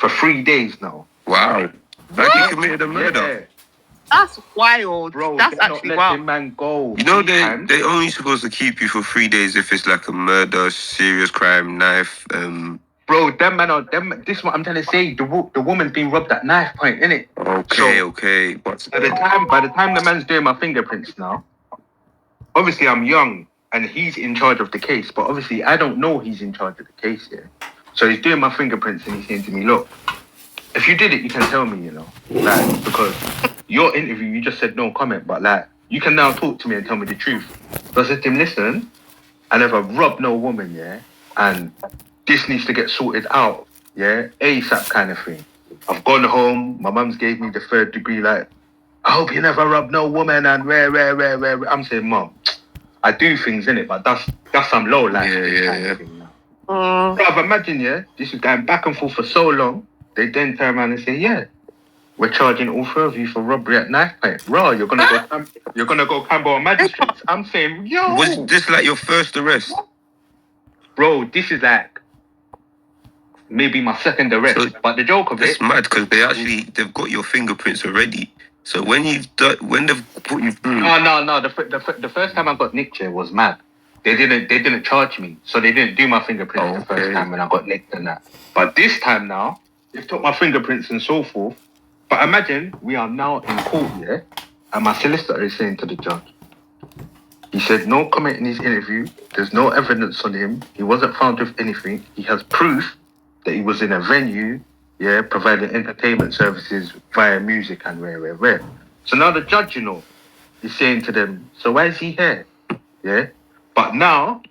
for 3 days now. Wow. Like he committed a murder. Yeah. That's wild. Bro, that's they're actually not wild. letting man go. You know, they only supposed to keep you for 3 days if it's like a murder, serious crime, knife. Bro, them man are them. This is what I'm trying to say. The woman's been robbed at knife point, innit? Okay. But by the time the man's doing my fingerprints now, obviously I'm young and he's in charge of the case, but obviously I don't know he's in charge of the case here. So he's doing my fingerprints and he's saying to me, look, if you did it, you can tell me, you know, like, because your interview, you just said no comment, but like, you can now talk to me and tell me the truth. So I said to him, listen, I never robbed no woman, yeah, and this needs to get sorted out, yeah, ASAP kind of thing. I've gone home, my mum's gave me the 3rd degree, like, I hope you never robbed no woman and rare. I'm saying, Mum, I do things, innit, but that's some low life kind of thing now. Bro, imagine, yeah, this is going back and forth for so long. They then turn around and say, yeah, we're charging all 3 of you for robbery at knife point. Bro, you're gonna go Campbell magistrates. I'm saying, yo. Was this like your first arrest? Bro, this is like maybe my 2nd arrest. So, but the joke of it's mad because they've got your fingerprints already. So when they've put you through. No. The first time I got nicked here was mad. They didn't charge me, so they didn't do my fingerprints the first time when I got nicked and that. But this time now, they've took my fingerprints and so forth. But imagine we are now in court, yeah, and my solicitor is saying to the judge, he said no comment in his interview. There's no evidence on him. He wasn't found with anything. He has proof that he was in a venue, yeah, providing entertainment services via music and rare. So now the judge, you know, is saying to them, so why is he here? Yeah. But now,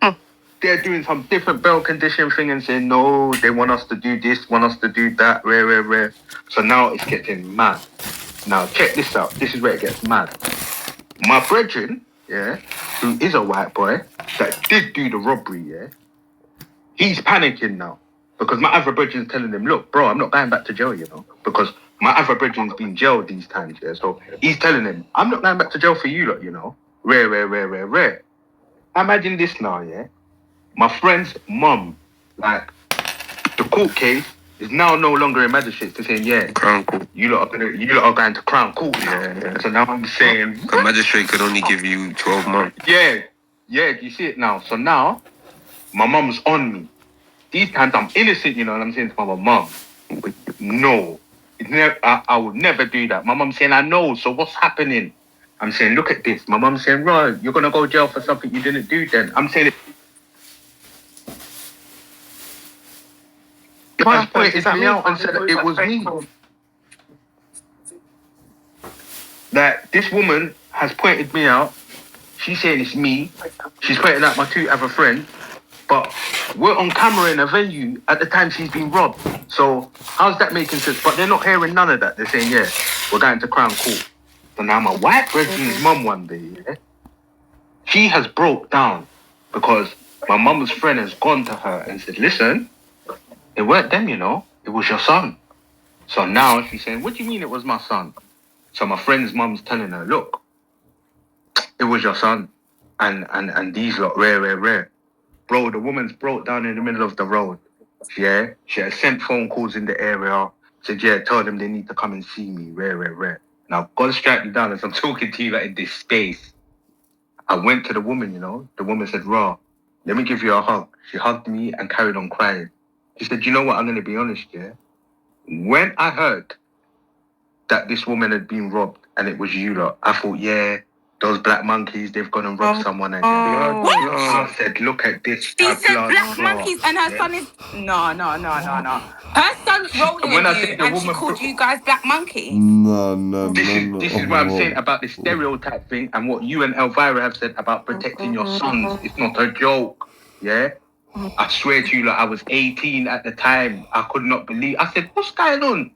they're doing some different bail condition thing and saying, no, they want us to do this, want us to do that, rare. So now it's getting mad. Now, check this out. This is where it gets mad. My brethren, yeah, who is a white boy, that did do the robbery, yeah, he's panicking now. Because my other brethren's telling him, look, bro, I'm not going back to jail, you know, because my other brethren's been jailed these times, yeah. So he's telling him, I'm not going back to jail for you lot, you know. Rare. Imagine this now, yeah. My friend's mum, like, the court case is now no longer in magistrates. They're saying, yeah, Crown Court. You lot are going to Crown Court now. Yeah. So now I'm saying, a magistrate could only give you 12 months. Yeah, you see it now. So now, my mum's on me. These times I'm innocent, you know, and I'm saying to my mum, no, I would never do that. My mum's saying, I know, so what's happening? I'm saying, look at this. My mum's saying, right, you're going to go to jail for something you didn't do then. I'm saying, pointed me out and said it was me. Like, this woman has pointed me out. She's saying it's me. She's pointing out my 2 other friends. But we're on camera in a venue at the time she's been robbed. So how's that making sense? But they're not hearing none of that. They're saying, yeah, we're going to Crown Court. So now my white brethren's mum one day, yeah, she has broke down because my mum's friend has gone to her and said, listen, it weren't them, you know, it was your son. So now she's saying, what do you mean it was my son? So my friend's mum's telling her, look, it was your son. And these lot, rare. Bro, the woman's broke down in the middle of the road. Yeah, she has sent phone calls in the area. Said, yeah, tell them they need to come and see me, rare. Now, God strike me down as I'm talking to you like in this space. I went to the woman, you know. The woman said, Raw, let me give you a hug. She hugged me and carried on crying. She said, you know what, I'm going to be honest, yeah? When I heard that this woman had been robbed and it was you lot, I thought, yeah, those black monkeys, they've gone and robbed someone and I said, look at this. She said black monkeys and her son is... No. Her son's rolling with you and she called you guys black monkeys? No. This is what I'm saying about the stereotype thing and what you and Elvira have said about protecting your sons. It's not a joke, yeah? I swear to you, like, I was 18 at the time. I could not believe. I said, what's going on?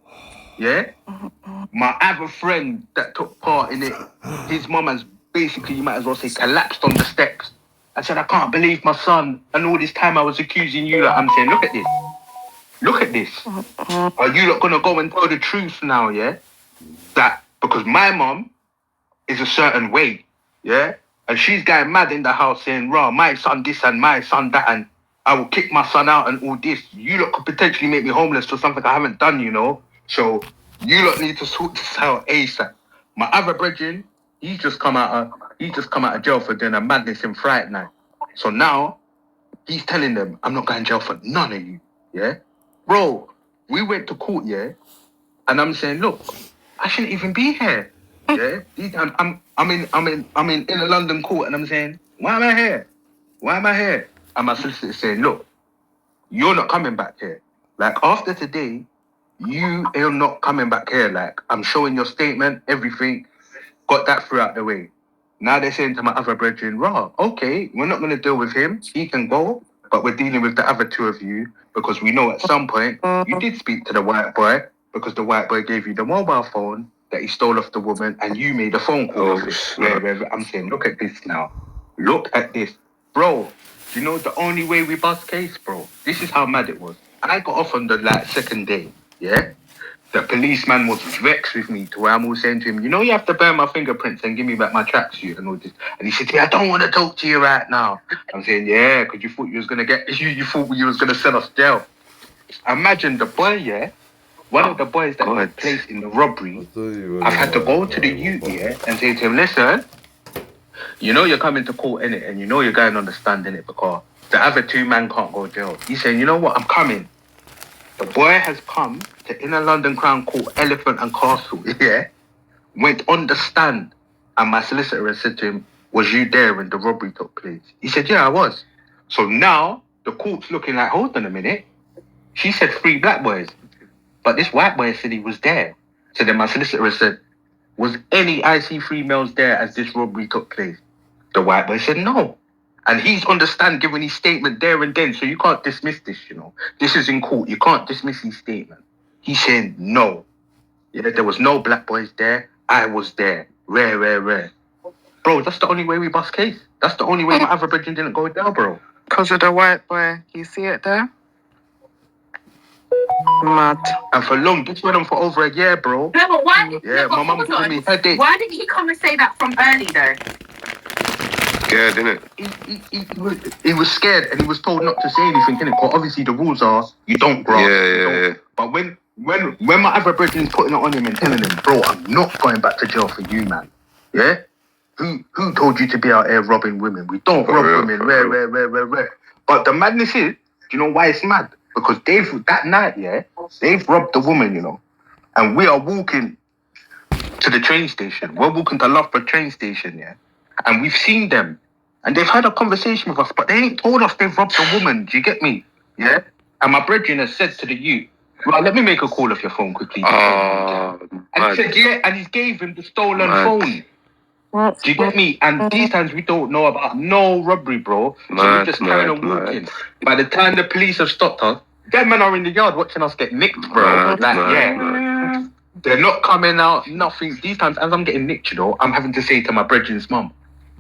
Yeah? My other friend that took part in it, his mum has basically, you might as well say, collapsed on the steps. I said, I can't believe my son. And all this time I was accusing you. Like, I'm saying, look at this. Are you not going to go and tell the truth now, yeah? That, because my mum is a certain way, yeah? And she's going mad in the house saying, my son this and my son that. And I will kick my son out and all this. You lot could potentially make me homeless for something I haven't done, you know. So you lot need to sort this out ASAP. My other brethren, he's just come out of jail for doing a madness in Friday night. So now he's telling them, I'm not going to jail for none of you. Yeah, bro. We went to court, yeah, and I'm saying, look, I shouldn't even be here. Yeah, I'm in a London court, and I'm saying, why am I here? Why am I here? And my solicitor saying, look, you're not coming back here. Like, after today, you are not coming back here. Like, I'm showing your statement, everything, got that throughout the way. Now they're saying to my other brethren, Raw, okay, we're not going to deal with him. He can go, but we're dealing with the other two of you because we know at some point you did speak to the white boy because the white boy gave you the mobile phone that he stole off the woman and you made a phone call off it. I'm saying, look at this now. Look at this. Bro, you know the only way we bust case, bro? This is how mad it was. I got off on the second day, yeah? The policeman was vexed with me to where I'm all saying to him, you know, you have to burn my fingerprints and give me back my tracksuit and all this. And he said, yeah, I don't want to talk to you right now. I'm saying, yeah, because you thought you was going to get, you thought you was going to send us jail. Imagine the boy, yeah, one of the boys that was placed in the robbery, I've had to go to the youth, yeah, and say to him, listen, you know you're coming to court, innit, and you know you're going on the stand, innit, because the other two men can't go jail. He's saying, you know what, I'm coming. The boy has come to Inner London Crown Court, Elephant and Castle, yeah, went on the stand, and my solicitor has said to him, was you there when the robbery took place? He said, yeah, I was. So now the court's looking like, hold on a minute. She said 3 black boys, but this white boy said he was there. So then my solicitor has said, was any IC3 males there as this robbery took place? The white boy said no. And he's on the stand giving his statement there and then, so you can't dismiss this, you know. This is in court, you can't dismiss his statement. He's saying no. Yeah, there was no black boys there, I was there. Rare. Bro, that's the only way we bust case. That's the only way my other brethren didn't go down, bro. Because of the white boy. You see it there? Mad. And for long, this went on for over a year, bro. No, but why? Yeah, my mum giving me headache. Why didn't he come and say that from early though? Scared, innit? He was scared and he was told not to say anything, innit? Because obviously the rules are you don't grasp. Yeah. But when my other brethren's putting it on him and telling him, bro, I'm not going back to jail for you, man. Yeah? Who told you to be out here robbing women? We don't rob women. Rare. But the madness is, do you know why it's mad? Because that night, yeah, they've robbed the woman, you know. And we are walking to the train station. We're walking to Loughborough train station, yeah. And we've seen them. And they've had a conversation with us, but they ain't told us they've robbed a woman. Do you get me? Yeah? And my brethren has said to the youth, right, let me make a call off your phone quickly. And he said, yeah, and he gave him the stolen phone. What? Do you get me? And these times we don't know about no robbery, bro. So we're just carrying on walking. By the time the police have stopped us, them men are in the yard watching us get nicked, bro. They're not coming out, nothing. These times, as I'm getting nicked, you know, I'm having to say to my brethren's mum,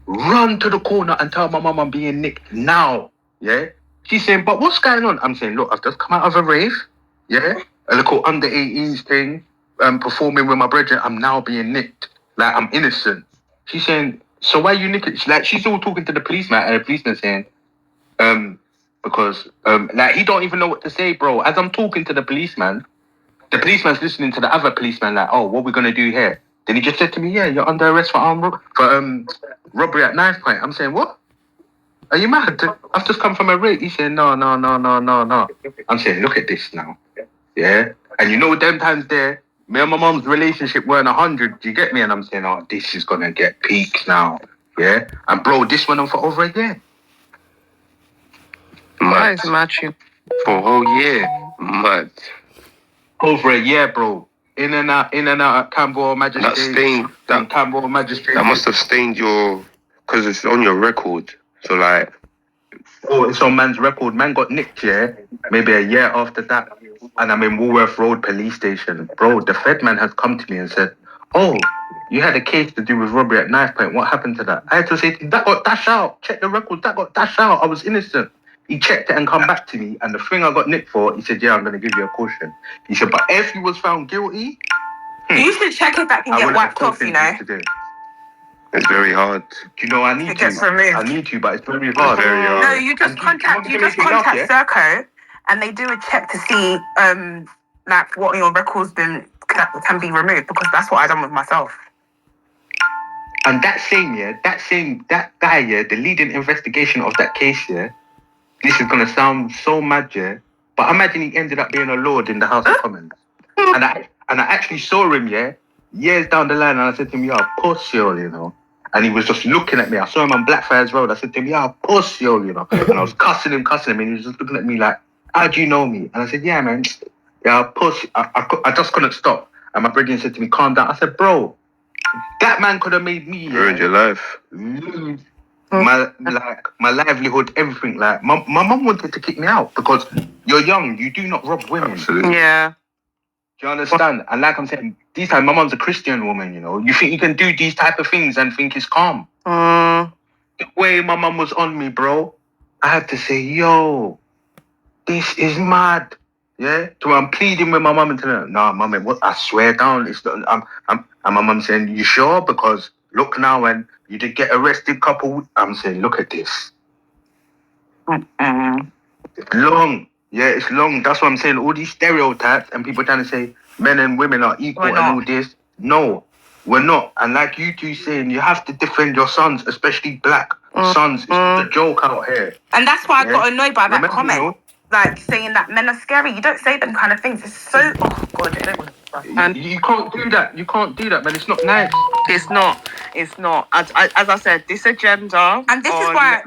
run to the corner and tell my mum I'm being nicked now. Yeah? She's saying, but what's going on? I'm saying, look, I've just come out of a rave. Yeah? A little under 18s thing, performing with my brethren. I'm now being nicked. Like, I'm innocent. She's saying, so why are you nicking? Like, she's all talking to the policeman, and the policeman saying, because, like, he don't even know what to say, bro. As I'm talking to the policeman's listening to the other policeman, like, oh, what are we going to do here? Then he just said to me, yeah, you're under arrest for robbery at knife point. I'm saying, what? Are you mad? I've just come from a rape. He's saying, no. I'm saying, look at this now. Yeah? And you know, them times there, me and my mum's relationship weren't 100. Do you get me? And I'm saying, oh, this is going to get peaks now. Yeah? And bro, this went on for over a year. Mad. Matthew. For a whole year. Mad. Over a year, bro. In and out at Camberwell Magistrate. Camberwell Magistrate. That must have stained your, because it's on your record. So like, oh, it's on man's record. Man got nicked, yeah, maybe a year after that, and I'm in Woolworth Road Police Station. Bro, the Fed man has come to me and said, oh, you had a case to do with robbery at knife point. What happened to that? I had to say, that got dashed out. Check the record. That got dashed out. I was innocent. He checked it and come back to me, and the thing I got nicked for, he said, yeah, I'm going to give you a caution. He said, but if he was found guilty... You should check if that can get wiped off, you know. It's very hard. Do you know I need It gets removed. I need to, but it's very hard. Very hard. No, you just And do you want contact me to make it laugh, yeah? Serco, and they do a check to see like what your records can be removed, because that's what I done with myself. And that guy, yeah, the leading investigation of that case, yeah, this is gonna sound so mad, yeah, but imagine he ended up being a lord in the House of Commons. And I actually saw him, yeah, years down the line, and I said to him, "You're a pussy, you know." And he was just looking at me. I saw him on Blackfriars Road. I said to him, "You're a pussy, you know." And I was cussing him, and he was just looking at me like, "How do you know me?" And I said, "Yeah, man, you're a pussy." I just couldn't stop. And my brother said to me, "Calm down." I said, "Bro, that man could have made me Ruined your life. lose my livelihood, everything. Like my mum wanted to kick me out because you're young, you do not rob women. Absolutely. Yeah. Do you understand? And like I'm saying, these times my mum's a Christian woman, you know. You think you can do these type of things and think it's calm. The way my mum was on me, bro, I had to say, yo, this is mad. Yeah? So I'm pleading with my mum and telling her, nah, mum, what I swear down, it's and my mum saying, you sure? Because look now, when you did get arrested I'm saying, look at this. It's long. Yeah, it's long. That's what I'm saying. All these stereotypes and people trying to say men and women are equal and all this. No, we're not. And like you two saying, you have to defend your sons, especially black sons. It's a joke out here. And that's why I got annoyed by that comment. You know, like saying that men are scary. You don't say them kind of things. It's so, oh God. And you can't do that. You can't do that, man. It's not nice. It's not. As I said, this agenda. And this is why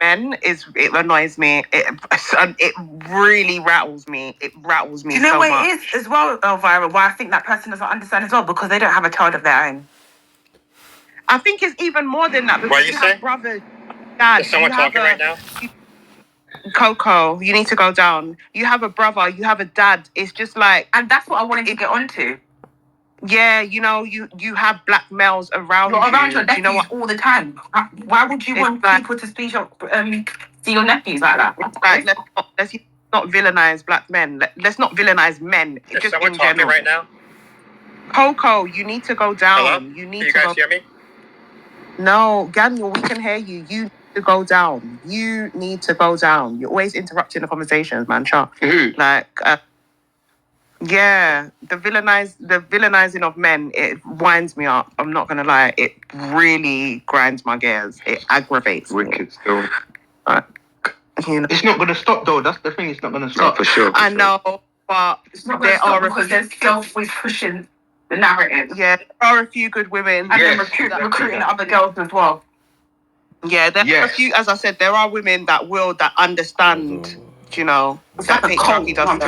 men it annoys me. It really rattles me. It rattles me. Do you know so what much. it is as well, Elvira? Why I think that person doesn't understand as well, because they don't have a child of their own. I think it's even more than that. What you say? Brother, dad. Is someone talking right now? Coco, you need to go down. You have a brother. You have a dad. It's just like, and that's what I wanted to get onto. Yeah, you know, you have black males around You're you. around your nephews, you know what? all the time. Why would you want people to see your nephews like that? Like, let's not villainize black men. Let's not villainize men. Is just someone in talking general. right now? Coco, you need to go down. Hello? You need Can you to guys hear me? No, Daniel, we can hear you. You need to go down. You need to go down. You're always interrupting the conversations, man. Like, yeah, the villainizing of men, it winds me up. I'm not gonna lie, it really grinds my gears. It aggravates me. Wicked still. You know, It's not gonna stop though. That's the thing. It's not gonna stop. For sure. I know, but It's not going to stop because they're self-always pushing the narrative. Yeah, there are a few good women. And then recruiting other girls as well. Yeah, there are a few, as I said, there are women that understand, you know, that patriarchy doesn't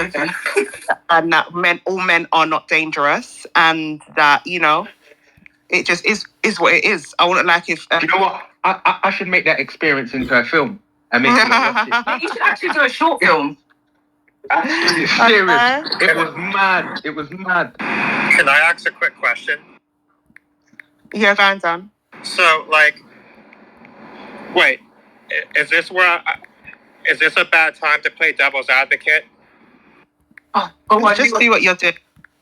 and that all men are not dangerous, and that, you know, it just is what it is. I wouldn't like if... you know what? I should make that experience into a film and make it watch it. You should actually do a short film. It's serious. It was mad. It was mad. Can I ask a quick question? Yeah, go on, Dan. So, like, wait, is this a bad time to play devil's advocate? Just do what you're doing.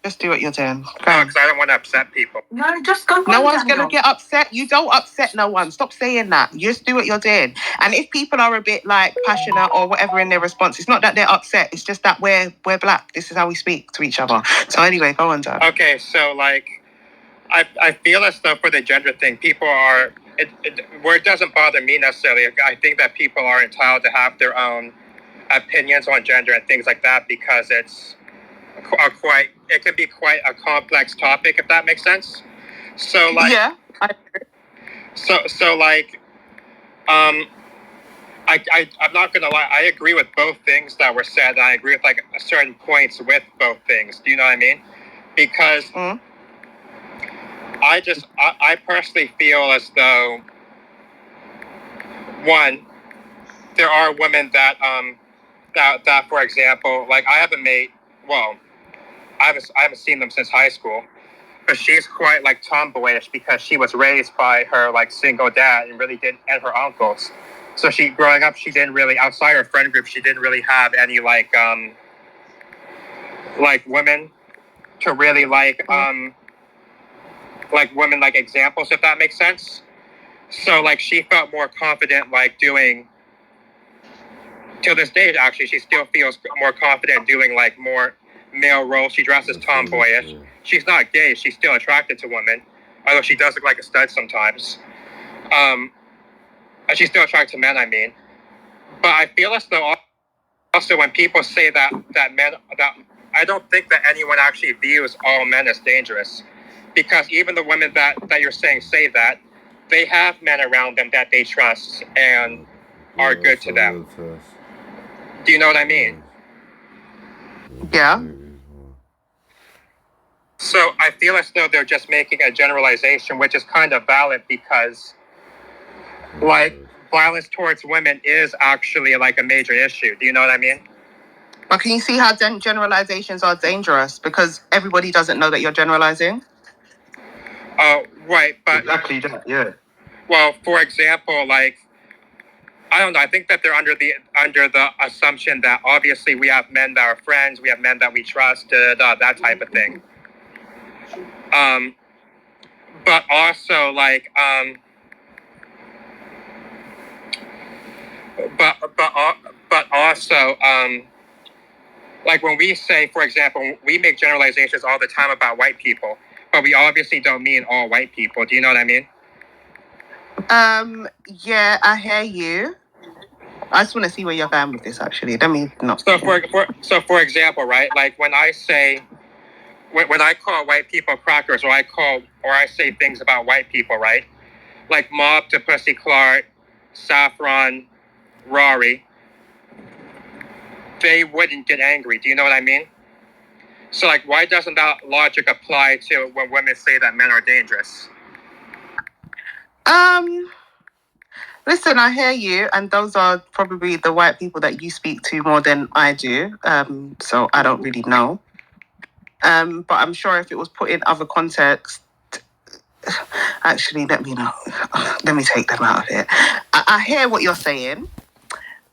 Just do what you're doing. Because I don't want to upset people. No, just go. No one's going to get upset. You don't upset no one. Stop saying that. You just do what you're doing. And if people are a bit like passionate or whatever in their response, it's not that they're upset. It's just that we're black. This is how we speak to each other. So anyway, go on, Dan. Okay, so like, I feel as though for the gender thing, people are, where it doesn't bother me necessarily. I think that people are entitled to have their own opinions on gender and things like that, because it can be quite a complex topic, if that makes sense. So like, yeah, so like, I'm not gonna lie, I agree with both things that were said. I agree with like certain points with both things. Do you know what I mean? Because I personally feel as though, one, there are women that for example, like I have a mate. Well, I haven't seen them since high school, but she's quite like tomboyish because she was raised by her like single dad and and her uncles. So growing up, she didn't really, outside her friend group, she didn't really have any like women to really like like women like examples, if that makes sense. So like she felt more confident like doing, till this day actually she still feels more confident doing like more male roles. She dresses tomboyish. She's not gay, she's still attracted to women, although she does look like a stud sometimes. And she's still attracted to men, I mean. But I feel as though also when people say that men, that I don't think that anyone actually views all men as dangerous, because even the women that you're saying say that, they have men around them that they trust and are good to them. Do you know what I mean? Yeah. So I feel as though they're just making a generalization, which is kind of valid because, like, violence towards women is actually like a major issue. Do you know what I mean? But can you see how generalizations are dangerous? Because everybody doesn't know that you're generalizing. Oh, right. But Exactly that, yeah. well, for example, like, I don't know. I think that they're under the assumption that obviously we have men that are friends, we have men that we trust, that type of thing. But also like but also like when we say, for example, we make generalizations all the time about white people, but we obviously don't mean all white people. Do you know what I mean? Yeah, I hear you. I just want to see where you're going with this. Actually, let me not. So for example, right? Like when I say, when I call white people crackers, or I say things about white people, right? Like Mob to Pussy Clark, Saffron, Rory, they wouldn't get angry. Do you know what I mean? So like, why doesn't that logic apply to when women say that men are dangerous? Listen, I hear you, and those are probably the white people that you speak to more than I do. So I don't really know. But I'm sure if it was put in other context, actually, let me know. Let me take them out of it. I hear what you're saying.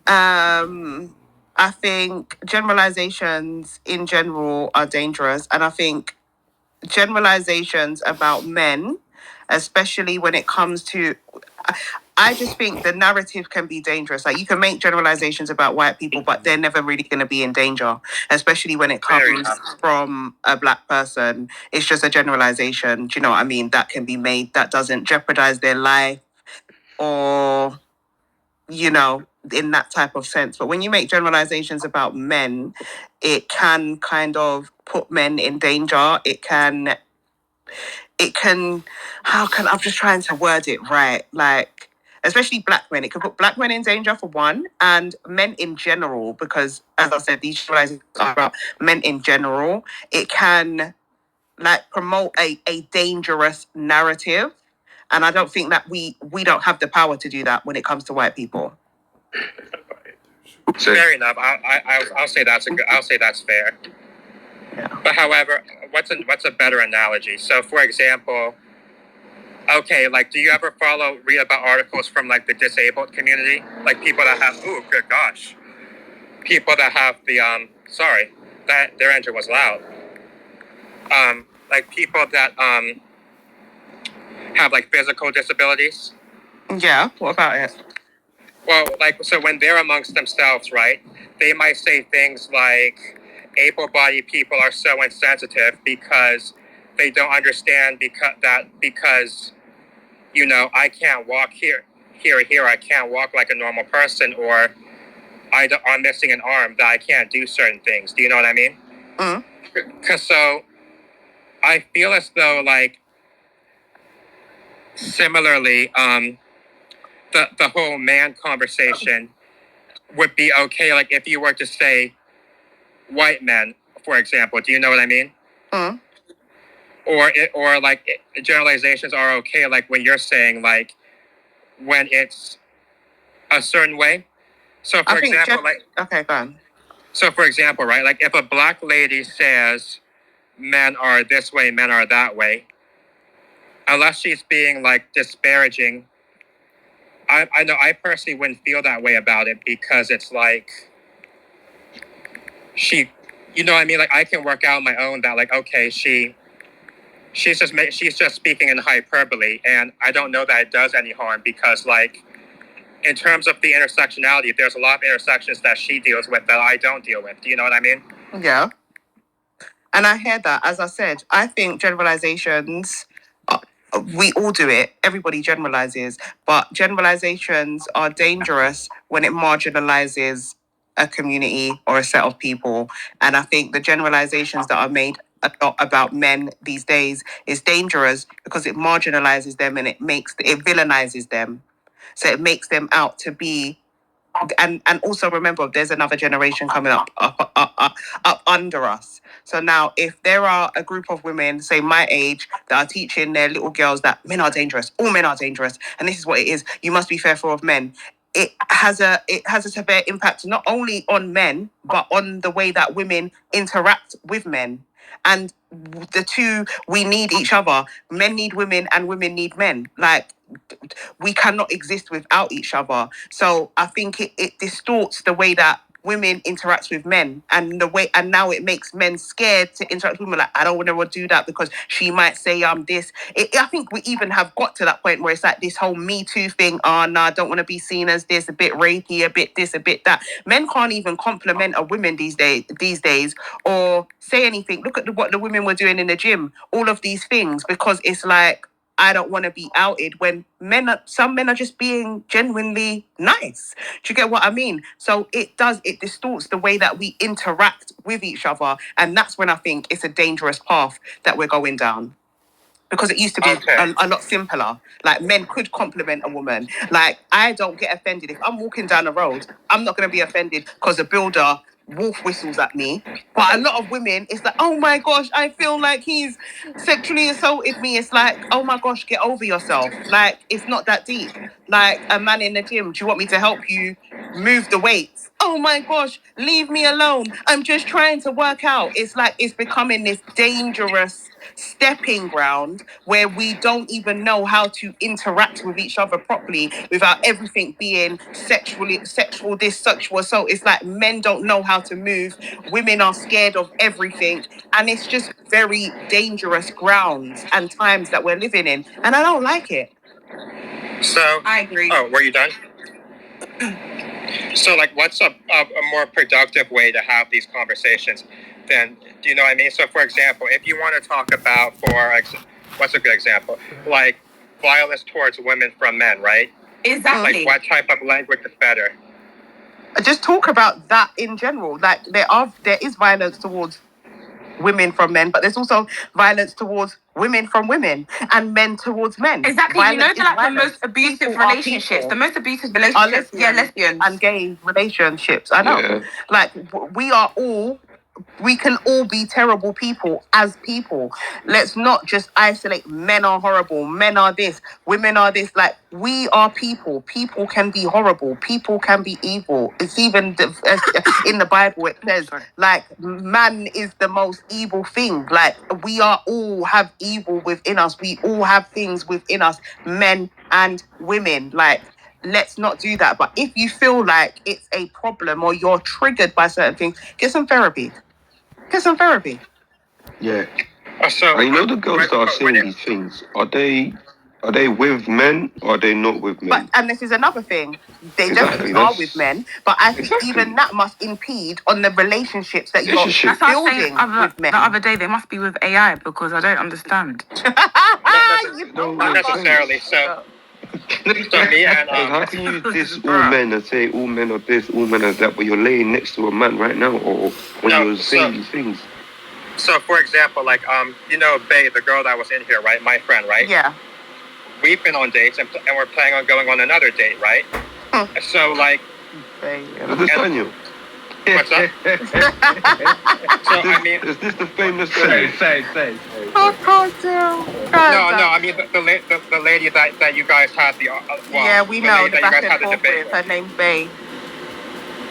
I think generalizations in general are dangerous, and I think generalizations about men, especially when it comes to, I just think the narrative can be dangerous. Like you can make generalizations about white people, but they're never really going to be in danger, especially when it comes from a black person. It's just a generalization. Do you know what I mean? That can be made, that doesn't jeopardize their life or, you know, in that type of sense. But when you make generalizations about men, it can kind of put men in danger. It can, how can, I'm just trying to word it right. Like, especially black men, it could put black men in danger for one, and men in general, because as I said, these generalizations are about men in general. It can like promote a dangerous narrative. And I don't think that we don't have the power to do that when it comes to white people. Fair enough. I'll say that's I'll say that's fair. Yeah. But however, what's a better analogy? So for example, okay, like do you ever read about articles from like the disabled community? Like people that have, oh good gosh. People that have the sorry, that their engine was loud. Like people that have like physical disabilities. Yeah, what about it? Well, like, so when they're amongst themselves, right, they might say things like, able-bodied people are so insensitive because they don't understand because, you know, I can't walk here, I can't walk like a normal person, or I'm missing an arm that I can't do certain things. Do you know what I mean? Because so I feel as though, like, similarly, the whole man conversation would be okay, like if you were to say white men, for example. Do you know what I mean? Or like generalizations are okay, like when you're saying like when it's a certain way. So for example, okay, go on. So for example, right, like if a black lady says men are this way, men are that way, unless she's being like disparaging, I know I personally wouldn't feel that way about it, because it's like you know what I mean? Like I can work out on my own that like, okay, she she's just speaking in hyperbole, and I don't know that it does any harm because, like, in terms of the intersectionality, there's a lot of intersections that she deals with that I don't deal with. Do you know what I mean? Yeah. And I hear that. As I said, I think generalizations, we all do it. Everybody generalizes. But generalizations are dangerous when it marginalizes a community or a set of people. And I think the generalizations that are made about men these days is dangerous because it marginalizes them and it villainizes them. So it makes them out to be, and also remember, there's another generation coming up under us. So now, if there are a group of women, say my age, that are teaching their little girls that men are dangerous, all men are dangerous, and this is what it is, you must be fearful of men. It has a severe impact not only on men but on the way that women interact with men. And the two, we need each other. Men need women and women need men. Like, we cannot exist without each other. So I think it distorts the way that women interact with men, and now it makes men scared to interact with women. Like, I don't want to do that because she might say I'm this. I think we even have got to that point where it's like this whole Me Too thing. Oh no, I don't want to be seen as this, a bit rapey, a bit this, a bit that. Men can't even compliment a woman these days, or say anything. Look at what the women were doing in the gym. All of these things, because it's like, I don't want to be outed, when some men are just being genuinely nice. Do you get what I mean? So it distorts the way that we interact with each other. And that's when I think it's a dangerous path that we're going down. Because it used to be a lot simpler. Like, men could compliment a woman. Like, I don't get offended. If I'm walking down the road, I'm not going to be offended because a builder wolf whistles at me. But a lot of women, it's like, oh my gosh, I feel like he's sexually assaulted me. It's like, oh my gosh, get over yourself. Like, it's not that deep. Like, a man in the gym, do you want me to help you move the weights? Oh my gosh, leave me alone. I'm just trying to work out. It's like, it's becoming this dangerous stepping ground where we don't even know how to interact with each other properly without everything being sexual this, sexual assault. It's like men don't know how to move, women are scared of everything, and it's just very dangerous grounds and times that we're living in, and I don't like it. So I agree. Oh, were you done? So, like, what's a more productive way to have these conversations? Then, do you know what I mean? So, for example, if you want to talk about, what's a good example? Like, violence towards women from men, right? Exactly. Like, what type of language is better? Just talk about that in general. Like, there is violence towards women from men, but there's also violence towards women from women and men towards men. Exactly. Violence You know, the most abusive people relationships. The most abusive relationships. Lesbians and gay relationships. I know. Yeah. Like, we can all be terrible people as people. Let's not just isolate men are horrible, men are this, women are this. Like, we are people. People can be horrible. People can be evil. It's even in the Bible it says, like, man is the most evil thing. Like, we are all have evil within us. We all have things within us, men and women. Like, let's not do that. But if you feel like it's a problem or you're triggered by certain things, get some therapy. Get some therapy. Yeah. So, you know, the girls that are saying these things, are they with men or are they not with men? And this is another thing. They definitely are with men, but I think even that must impede on the relationships that you're building with men. The other day, they must be with AI because I don't understand. Not necessarily. So me and how can you diss all men and say all men are this, all men are that, but you're laying next to a man right now, or when you're saying these things? So, for example, like, you know, Bae, the girl that was in here, right? My friend, right? Yeah. We've been on dates, and we're planning on going on another date, right? So, like... Daniel. What's up? So, I mean... Is this the famous... Say. No, I mean, the lady that you guys had the... yeah, we know, the back and forth with. Her name's Bae.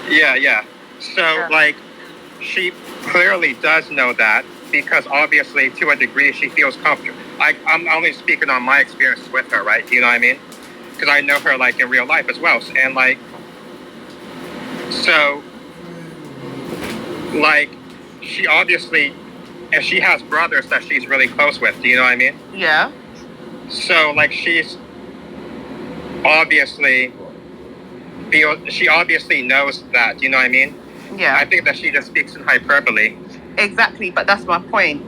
Yeah. So, like, she clearly does know that, because obviously, to a degree, she feels comfortable. I'm only speaking on my experiences with her, right? Do you know what I mean? Because I know her, like, in real life as well. And, like, so, like, she obviously if she has brothers that she's really close with, do you know what I mean? Yeah. So like she obviously knows that, do you know what I mean? Yeah. I think that she just speaks in hyperbole. Exactly, but that's my point.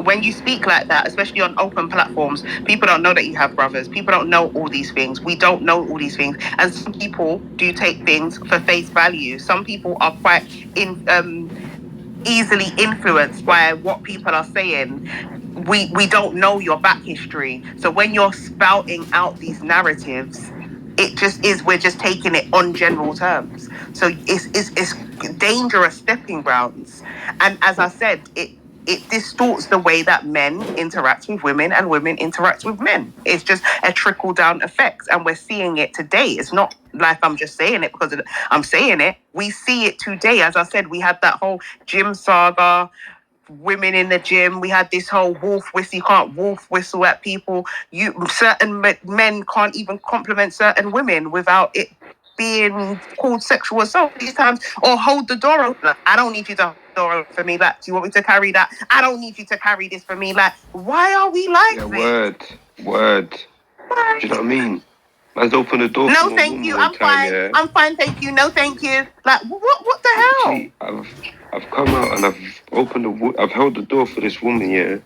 When you speak like that, especially on open platforms, people don't know that you have brothers. People don't know all these things. We don't know all these things, and some people do take things for face value. Some people are quite easily influenced by what people are saying. We don't know your back history, so when you're spouting out these narratives, it just is, we're just taking it on general terms. So it's dangerous stepping grounds, and as I said, it distorts the way that men interact with women and women interact with men. It's just a trickle down effect, and we're seeing it today. It's not like I'm just saying it because I'm saying it. We see it today. As I said, we had that whole gym saga, women in the gym. We had this whole wolf whistle. You can't wolf whistle at people. Certain men can't even compliment certain women without it being called sexual assault these times, or hold the door open. I don't need you to hold the door open for me. Like, do you want me to carry that? I don't need you to carry this for me. Like, why are we like this? Word. Do you know what I mean? Man's opened the door. No, thank you. I'm fine. Yeah? I'm fine, thank you. No, thank you. Like, what the hell? I've come out and I've held the door for this woman, yeah.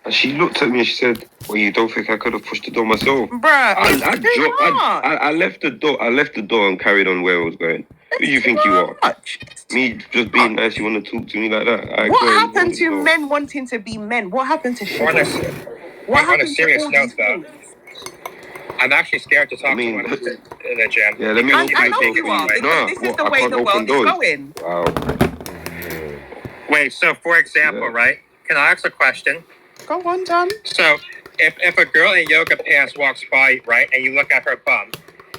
And she looked at me and she said, "Well, you don't think I could have pushed the door myself?" Bruh, I left the door. I left the door and carried on where I was going. Who do you think you are? Me just being nice, you want to talk to me like that? What happened to men wanting to be men? What happened to On a serious note, though, things? I'm actually scared to talk to one in the gym. Yeah, let me. I know you are, because this is the way the world is going. Wow. Wait, so for example, right? Can I ask a question? Go on, John. So, if a girl in yoga pants walks by, right, and you look at her bum,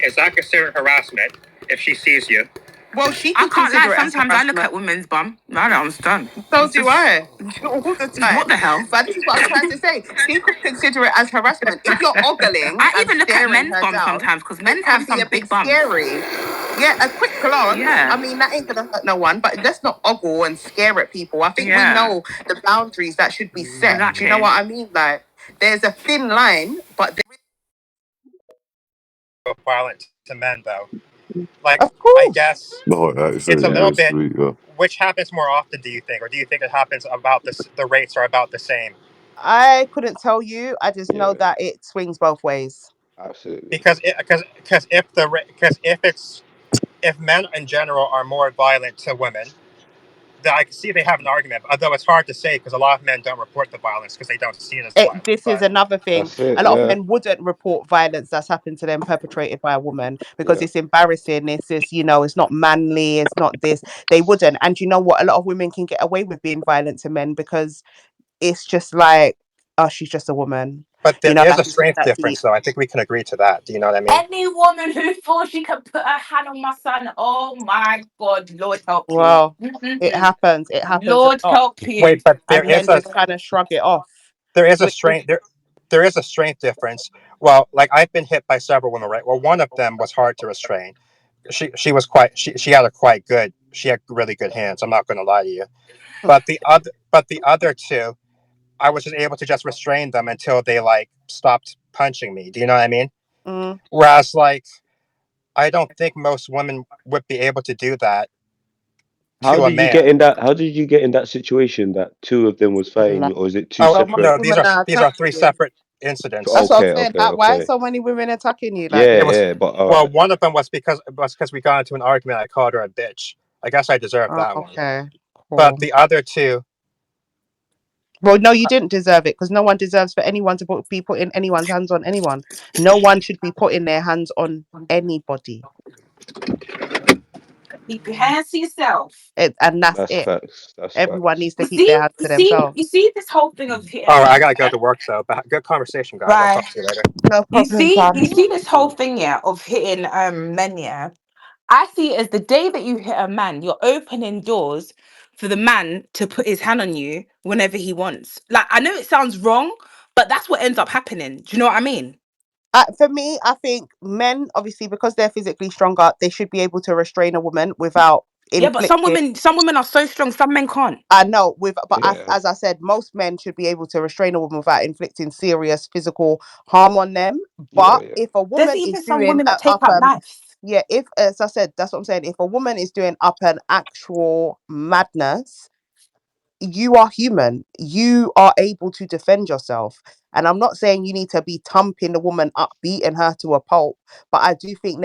is that considered harassment if she sees you? Well, she I can can't lie. consider it as Sometimes I look harassment. at women's bum. I don't understand. So do I. All the time. What the hell? But this is what I'm trying to say. She could consider it as harassment. If you're ogling, I and even look at staring men's her bums down, sometimes because it men can have be some a bit big bums. scary. Yeah, a quick glance. Yeah. I mean, that ain't gonna hurt no one. But let's not ogle and scare at people. I think we Yeah. know the boundaries that should be set. Exactly. Do you know what I mean? Like, there's a thin line, but Violent to men, though. Like, of course. I guess it's a little bit. Which happens more often, do you think, or do you think it happens about the rates are about the same? I couldn't tell you. I just know that it swings both ways. Absolutely. Because if men in general are more violent to women, then I can see they have an argument. Although it's hard to say because a lot of men don't report the violence because they don't see it as violence. This is another thing. That's it, A lot of yeah. men wouldn't report violence that's happened to them perpetrated by a woman because it's embarrassing. It's just, it's not manly. It's not this. They wouldn't. And you know what? A lot of women can get away with being violent to men because it's just like, oh, she's just a woman. But there is like a strength difference, though. I think we can agree to that. Do you know what I mean? Any woman who thought she could put her hand on my son, oh my God, Lord help you. Well, it happens. It happens. Lord help you. Wait, but and men just kind of shrug it off. There is a strength. There is a strength difference. Well, like I've been hit by several women, right? Well, one of them was hard to restrain. She was quite. She had she had really good hands. I'm not going to lie to you. But the other two, I was just able to just restrain them until they like stopped punching me. Do you know what I mean? Mm. Whereas like, I don't think most women would be able to do that. How did you get in that situation that two of them was fighting you, or is it two separate? No, these are three separate incidents. That's what I'm saying. Why so many women attacking you? Like, well, one of them was because we got into an argument. I called her a bitch. I guess I deserved that one. Okay. Cool. But the other two. Well, no, you didn't deserve it because no one deserves for anyone to be putting anyone's hands on anyone. No one should be putting their hands on anybody. Keep your hands to yourself. And that's it. Facts. Everyone needs to keep their hands to themselves. You see this whole thing of hitting. All right, I gotta go to work, so good conversation, guys. I'll talk to you later. No problem. You see this whole thing, of hitting men, yeah. I see it as the day that you hit a man, you're opening doors for the man to put his hand on you whenever he wants. Like, I know it sounds wrong, but that's what ends up happening. Do you know what I mean? For me, I think men, obviously, because they're physically stronger, they should be able to restrain a woman without Yeah, but some women are so strong. Some men can't. I know, Yeah. as I said, most men should be able to restrain a woman without inflicting serious physical harm on them. Yeah, But yeah. if a There's woman is even some doing women that take out knives. yeah, if as I said, that's what I'm saying. If a woman is doing up an actual madness, you are human. You are able to defend yourself. And I'm not saying you need to be thumping the woman up, beating her to a pulp. But I do think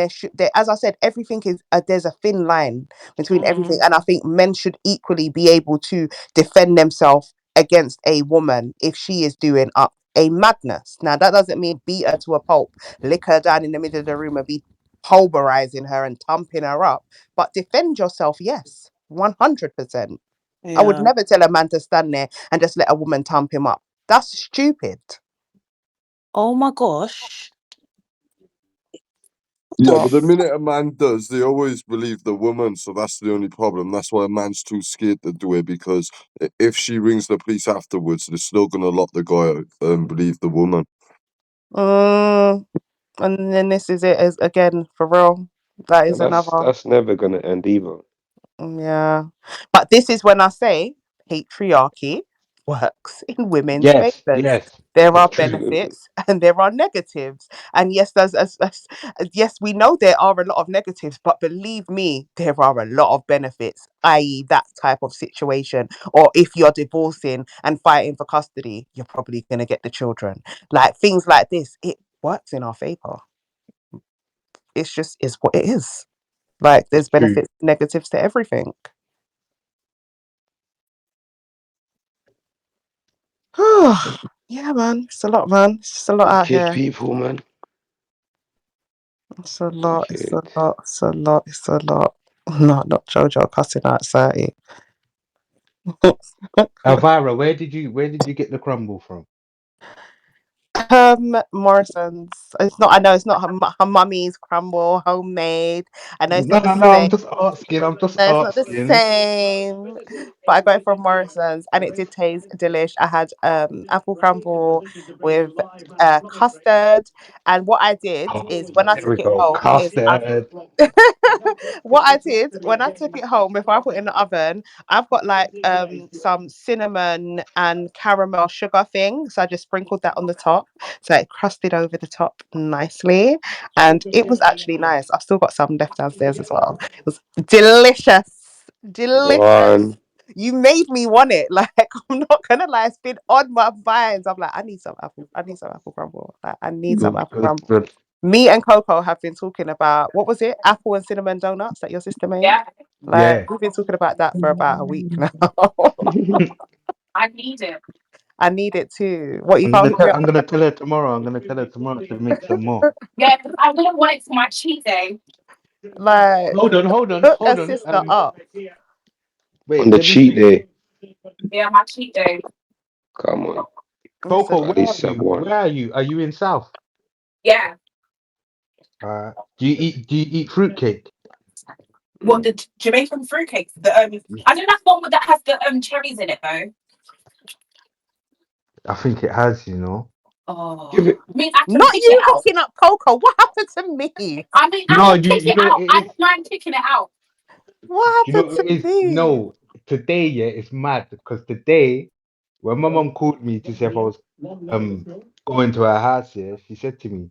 as I said, everything is, there's a thin line between everything. And I think men should equally be able to defend themselves against a woman if she is doing up a madness. Now, that doesn't mean beat her to a pulp, lick her down in the middle of the room and be pulverizing her and thumping her up. But defend yourself, yes, 100%. I would Yeah. never tell a man to stand there and just let a woman thump him up. That's stupid. Oh my gosh. Yeah, Well, but the minute a man does, they always believe the woman, so that's the only problem. That's why a man's too scared to do it, because if she rings the police afterwards, they're still gonna lock the guy out and believe the woman. and then this is it as again for real. That is another. That's never gonna end either. Yeah. But this is when I say patriarchy works in women's Yes, favors. yes. There are It's true. benefits and there are negatives. And yes, yes, we know there are a lot of negatives, but believe me, there are a lot of benefits, i.e., that type of situation. Or if you're divorcing and fighting for custody, you're probably going to get the children. Like things like this, it works in our favor. It's just is what it is. Like there's It's true. benefits, negatives to everything. Yeah, man. It's a lot, man. It's just a lot out Wicked here. people, man. It's a lot. It's a Wicked. lot. It's a lot. It's a lot. No, not Jojo cussing out 30. Elvira, where did you get the crumble from? Morrison's. It's not. I know it's not her mummy's crumble, homemade. I know it's No, not the no, no. same. I'm just asking. I'm just No, it's not the asking. same. But I got it from Morrison's, and it did taste delish. I had apple crumble with custard, and what I did is Oh, when I there took we it go. home is I Custard. what I did when I took it home before I put it in the oven, I've got like some cinnamon and caramel sugar thing. So I just sprinkled that on the top. So it crusted over the top nicely. And it was actually nice. I've still got some left downstairs as well. It was delicious. Delicious. One. You made me want it. Like I'm not gonna lie, it's been on my vines. I'm like, I need some apple crumble. Like I need some Good, apple good, crumble. good. Me and Coco have been talking about what was it? Apple and cinnamon donuts that your sister made. Yeah. Like Yeah. we've been talking about that for about a week now. I need it. I need it too. What you I'm can't gonna hook me tell. up I'm for gonna tell her tomorrow. I'm gonna tell her tomorrow to make some more. Yeah, I wouldn't want it for my cheat day. like hook a Hold on. sister up. On Wait. the Let me cheat see. day. Yeah, my cheat day. Come on. Listen, Coco, At where are least have you? one. Where are you? Are you in South? Yeah. Do you eat fruitcake? What the Jamaican fruitcakes? I don't know one that has the cherries in it though. I think it has. You know. Give Oh, it. I mean, I can not pick it you out. hooking up Coco. What happened to me? I mean, I No, can you pick you it know what out. it I is. don't mind picking it out. What Do you know happened what to it is? me? No, today, yeah, it's mad because today, when my mom called me to say if I was um going to her house, yeah, she said to me,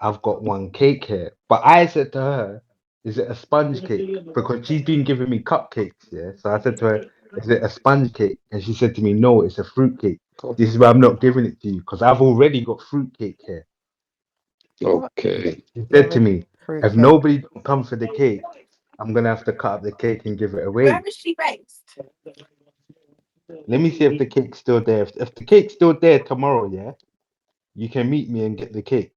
"I've got one cake here," but I said to her, "Is it a sponge cake?" Because she's been giving me cupcakes, yeah. So I said to her, "Is it a sponge cake?" And she said to me, "No, it's a fruit cake." This is why I'm not giving it to you because I've already got fruit cake here. What? Okay. She You said to already me, "If fruitcake. nobody don't come for the cake, I'm gonna have to cut up the cake and give it Where away." is she based? Let me see if the cake's still there. If the cake's still there tomorrow, yeah, you can meet me and get the cake.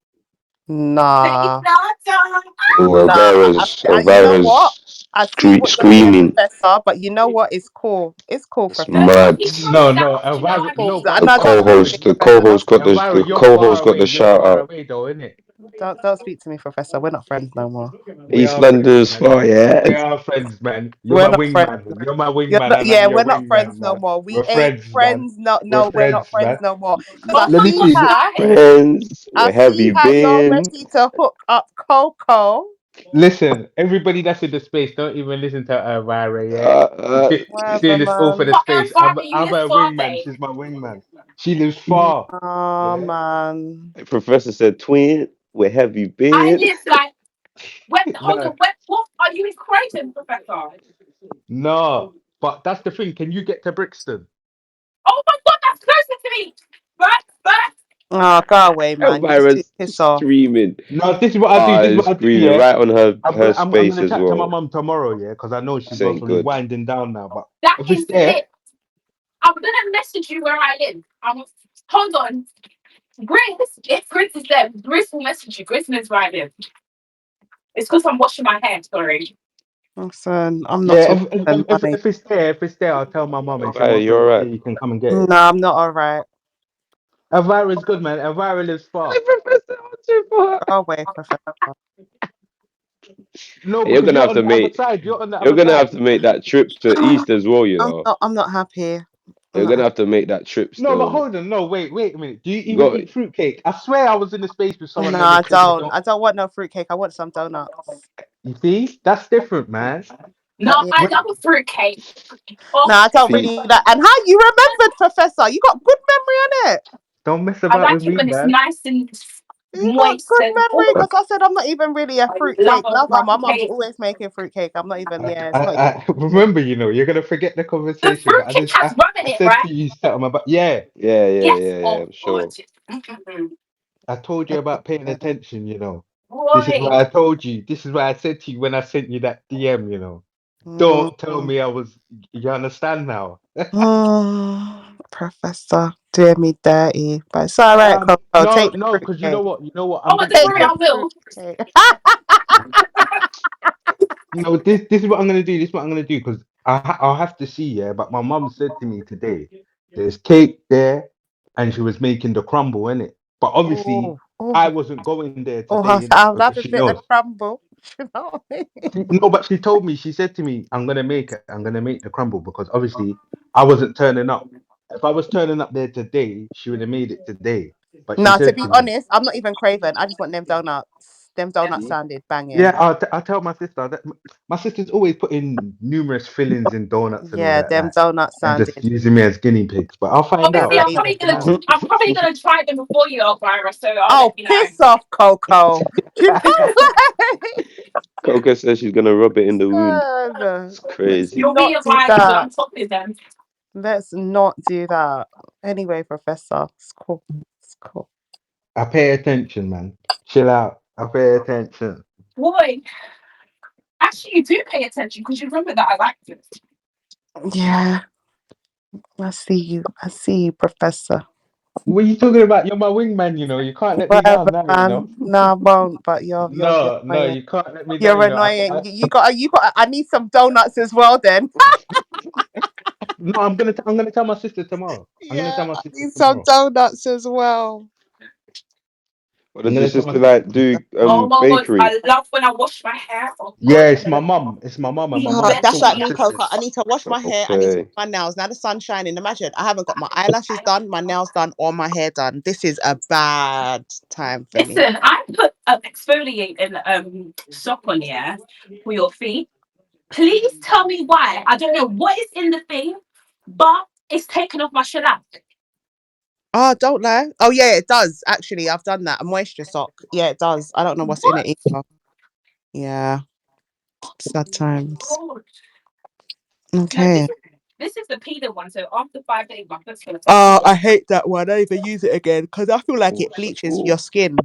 Say Nah. nada. Oh, Nah, you know what? Elvira's I see what you're doing, screaming. Professor, but you know what? It's cool. It's cool, It's No, Professor. no, mad. keep No, going no, down. Do you know Elvira, what I no, mean? but I know, don't speak to me, The Professor. Don't co-host got speak to me. Elvira, the you're co-host far got away. the You're shout far out. away, though, innit? Don't speak to me, Professor. We're not friends no more. We East are friends, London's man. far, yeah. We are friends, man. You're We're my not friends. wingman. You're my You're wingman, not, and I'm yeah, your we're not friends wingman, no man. more. We We're ain't friends, man. friends. No, We're no, we're not friends, friends man. no more. Because I Let me see see. her. Friends, I where have see you how you're been? ready to hook up Coco. Listen, everybody that's in the space, don't even listen to Vira, yeah? She's Whatever, doing this all for the man. What space. environment you I'm live her for, wingman. babe? She's my wingman. She lives far. Oh, Yeah. man. Professor said, "Twin, where have you I been?" live like when hold No, on, when what are you in Croydon, Professor? no. But that's the thing. Can you get to Brixton? Oh my god, that's closer to me. But Oh, go away, man. You just Elvira's piss off. screaming. No, this is what I do. Ah, This is what I do, screaming yeah? right on her I'm space gonna as chat to my well. mum tomorrow, yeah? Because I know she's Saying probably good. winding down now. But that if it's is there, lit. I'm gonna message you where I live. Hold on. Grace, if Grace is there, Grace will message you. Grace knows where I live. It's because I'm washing my hair, sorry. Listen, I'm not yeah, too spend money. if it's there, I'll tell my mum and she'll Elvira, most you probably say alright? you can come and get it. No, I'm not all right. Elvira's good, man. Elvira lives Hey, far. Professor, what's your fault? Go away, Professor. No, You're because gonna you're have on to the other make side. You're on the you're other gonna have side. to make that trip to East as well, you know. I'm not happy. I'm You're not gonna happy. have to make that trip No, but still. hold on. No, wait a minute. Do you You even got eat fruitcake? I swear I was in the space with someone No, and they I said they don't. don't. I don't want no fruitcake. I want some donuts. You see? That's different, man. No, Yeah. I When, love a fruitcake. Oh, No, I don't see really like. And how you remembered, Professor? You got good memory on it. don't mess I about with like it me, when it's man. nice and You got moist good and memory because I said I'm not even really a I love fruitcake a lover. My rum mum's cake. always making fruitcake. I'm not even. I, Yeah, it's I, not. I remember, you're gonna forget the The conversation, but fruitcake has rum in I it, said right? to you something about yeah. Yes. yeah, Oh, I'm God. sure. I told you about paying attention. This is Boy. why I told you. This is why I said to you when I sent you that DM. Don't tell Mm. me I was. You understand now? Professor doing me dirty, but it's all right, Coco. No, Take the no, because you know fruitcake. what? You know what? Oh, I'm gonna. don't Take worry, the I will. fruitcake. This is what I'm gonna do. This is what I'm gonna do because I'll have to see. Yeah, but my mum said to me today, there's cake there, and she was making the crumble in it. But obviously, Oh, oh, I wasn't going there oh! today in it I'll because have a she bit of knows. crumble. You know what I mean? No, but she told me. She said to me, "I'm gonna make it. I'm gonna make the crumble because obviously I wasn't turning up. If I was turning up there today, she would have made it today." But she No, to said be to me, honest, I'm not even craving. I just want them donuts. Them donuts "See, sounded banging. yeah, I'll tell my sister that my sister's always putting numerous fillings in donuts and all Yeah, that, them like, donuts and just sounded using me as guinea pigs. But I'll find out. Obviously, I'll I'm find probably out gonna tomorrow. amazing. I'm probably gonna try them before you, Elvira, so I'll let Oh, you know. piss off, Coco. You know what? Coca says she's gonna rub it in the wound. God, It's let's crazy. You'll be not a do vibe that. on top of them. Let's not do that. Anyway, Professor, it's cool. It's cool. I pay attention, man. Chill out. I pay attention. Boy, actually, you do pay attention because you remember that I liked it. Yeah, I see you. I see you, Professor. What are you talking about? You're my wingman. You can't let me down Whatever, now. man. No, I won't. But you're No, annoying. you can't let me down. You're annoying. You got. I need some donuts as well. Then. No, I'm gonna tell my sister tomorrow. I'm gonna tell Yeah, my I sister need some tomorrow. donuts as well. What I'm does your gonna tell my sister sister. like do? Oh my god, Bakery. I love when I wash my hair. Oh god, Yeah, and it's then my mum. It's my mum, and my be mum That's taught like my me, bestie. sisters. Coco. I need to wash my hair. I need to do Okay. my nails. Now the sun's shining. Imagine I haven't got my eyelashes done, my nails done, or my hair done. This is a bad time for me. Listen, I put an exfoliating sock on, yeah, for your feet. Please tell me why. I don't know what is in the thing, but it's taken off my shellac. Oh, don't lie. Oh yeah, it does. Actually, I've done that. A moisture sock. Yeah, it does. I don't know what's in it What? either. Yeah, sad times. God. No, Okay. this is the peeler one. So after 5 days, my foot's gonna start Oh, peeling. I hate that one. I don't even use it again because I feel like it bleaches your skin.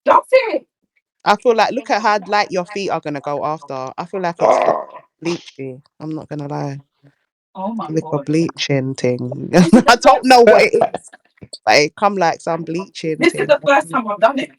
That's it. I feel like look at how light your feet are gonna go after. I feel like it's so bleachy. I'm not gonna lie. Oh my Like a god. bleaching thing. This is I the don't first. know what it is, but it come like some bleaching This is thing. the first time I've done it.